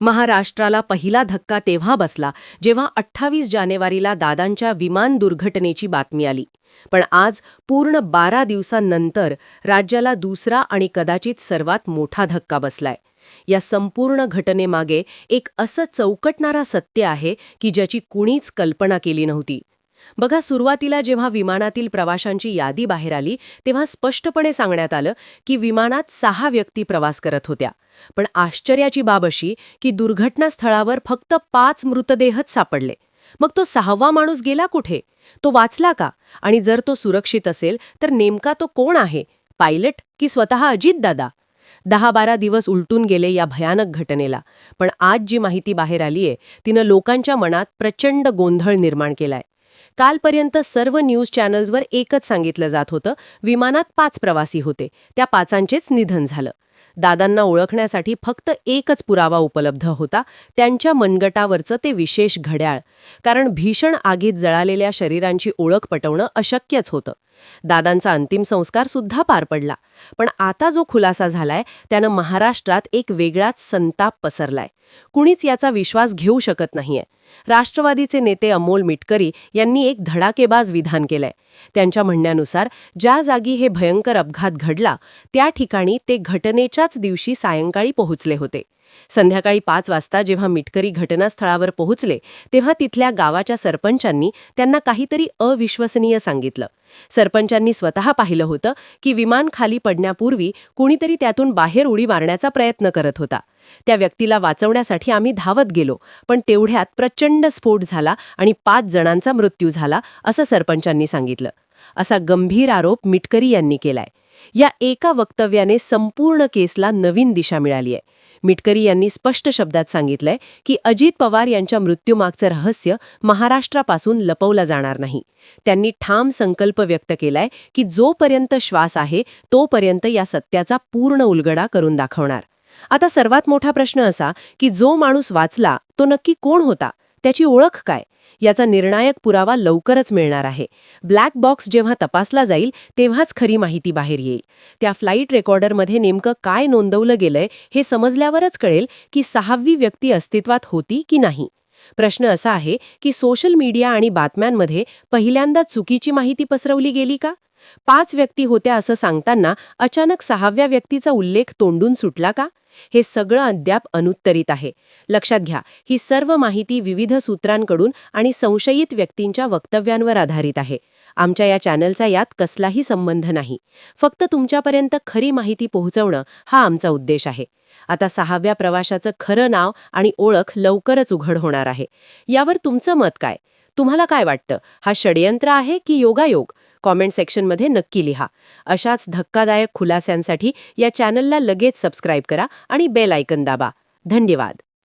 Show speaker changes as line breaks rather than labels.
महाराष्ट्राला पहिला धक्का तेव्हा बसला जेव्हा 28 जानेवारीला दादांच्या विमान दुर्घटनेची बातमी आली. पण आज पूर्ण 12 दिवसांनंतर राज्याला दुसरा आणि कदाचित सर्वात मोठा धक्का बसलाय. या संपूर्ण घटनेमागे एक असं चौकटणारा सत्य आहे की ज्याची कुणीच कल्पना केली नव्हती. बघा, सुरुवातीला जेव्हा विमानातील प्रवाशांची यादी बाहेर आली तेव्हा स्पष्टपणे सांगण्यात आलं की विमानात 6 व्यक्ती प्रवास करत होत्या. पण आश्चर्याची बाब अशी की दुर्घटनास्थळावर फक्त 5 मृतदेहच सापडले. मग तो 6वा माणूस गेला कुठे? तो वाचला का? आणि जर तो सुरक्षित असेल तर नेमका तो कोण आहे? पायलट की स्वतः अजितदादा? 10-12 दिवस उलटून गेले या भयानक घटनेला. पण आज जी माहिती बाहेर आलीये तिनं लोकांच्या मनात प्रचंड गोंधळ निर्माण केलाय. कालपर्यंत सर्व न्यूज चॅनल्सवर एकच सांगितलं जात होतं, विमानात 5 प्रवासी होते, त्या 5ांचेच निधन झालं. दादांना ओळखण्यासाठी फक्त एकच पुरावा उपलब्ध होता, त्यांच्या मनगटावरचं ते विशेष घड्याळ. कारण भीषण आगीत जळालेल्या शरीरांची ओळख पटवणं अशक्यच होतं. दादांचा अंतिम संस्कार सुद्धा पार पडला. पण आता जो खुलासा झालाय त्यानं महाराष्ट्रात एक वेगळाच संताप पसरलाय. कुणीच याचा विश्वास घेऊ शकत नाहीये. राष्ट्रवादीचे नेते अमोल मिटकरी यांनी एक धडाकेबाज विधान केलंय. त्यांच्या म्हणण्यानुसार ज्या जागी हे भयंकर अपघात घडला त्या ठिकाणी ते घटनेच्याच दिवशी सायंकाळी पोहोचले होते. संध्याकाळी 5 वाजता जेव्हा मिटकरी घटनास्थळावर पोहोचले तेव्हा तिथल्या गावाच्या सरपंचांनी त्यांना काहीतरी अविश्वसनीय सांगितलं. सरपंचांनी स्वतः पाहिलं होतं की विमान खाली पडण्यापूर्वी कुणीतरी त्यातून बाहेर उडी मारण्याचा प्रयत्न करत होता. त्या व्यक्तीला वाचवण्यासाठी आम्ही धावत गेलो, पण तेवढ्यात प्रचंड स्फोट झाला आणि 5 जणांचा मृत्यू झाला, असं सरपंचांनी सांगितलं. असा गंभीर आरोप मिटकरी यांनी केलाय. या एका वक्तव्याने संपूर्ण केसला नवीन दिशा मिळालीय. मिटकरी यांनी स्पष्ट शब्दात सांगितलंय की अजित पवार यांच्या मृत्यूमागचं रहस्य महाराष्ट्रापासून लपवलं जाणार नाही. त्यांनी ठाम संकल्प व्यक्त केलाय की जोपर्यंत श्वास आहे तोपर्यंत या सत्याचा पूर्ण उलगडा करून दाखवणार. आता सर्वात मोठा प्रश्न असा की जो माणूस वाचला तो नक्की कोण होता? त्याची ओळख काय? याचा निर्णायक पुरावा लवकरच मिळणार आहे. ब्लॅक बॉक्स जेव्हा तपासला जाईल तेव्हाच खरी माहिती बाहेर येईल. त्या फ्लाईट रेकॉर्डरमध्ये नेमकं काय नोंदवलं गेलंय हे समजल्यावरच कळेल की 6वी व्यक्ती अस्तित्वात होती की नाही. प्रश्न असा आहे की सोशल मीडिया आणि बातम्यांमध्ये पहिल्यांदा चुकीची माहिती पसरवली गेली का? 5 व्यक्ती होत्या असं सांगताना अचानक 6व्या व्यक्तीचा उल्लेख तोंडून सुटला का? हे सगळं अद्याप अनुत्तरित आहे. लक्षात घ्या, ही सर्व माहिती विविध सूत्रांकडून आणि संशयित व्यक्तींच्या वक्तव्यांवर आधारित आहे. आमच्या या चॅनलचा यात कसलाही संबंध नाही. फक्त तुमच्यापर्यंत खरी माहिती पोहोचवणं हा आमचा उद्देश आहे. आता 6व्या प्रवाशाचं खरं नाव आणि ओळख लवकरच उघड होणार आहे. यावर तुमचं मत काय? तुम्हाला काय वाटतं? हा षडयंत्र आहे की योगायोग? कॉमेंट सेक्शनमध्ये नक्की लिहा. अशाच धक्कादायक खुलास्यांसाठी या चॅनलला लगेच सबस्क्राईब करा आणि बेल आयकन दाबा. धन्यवाद.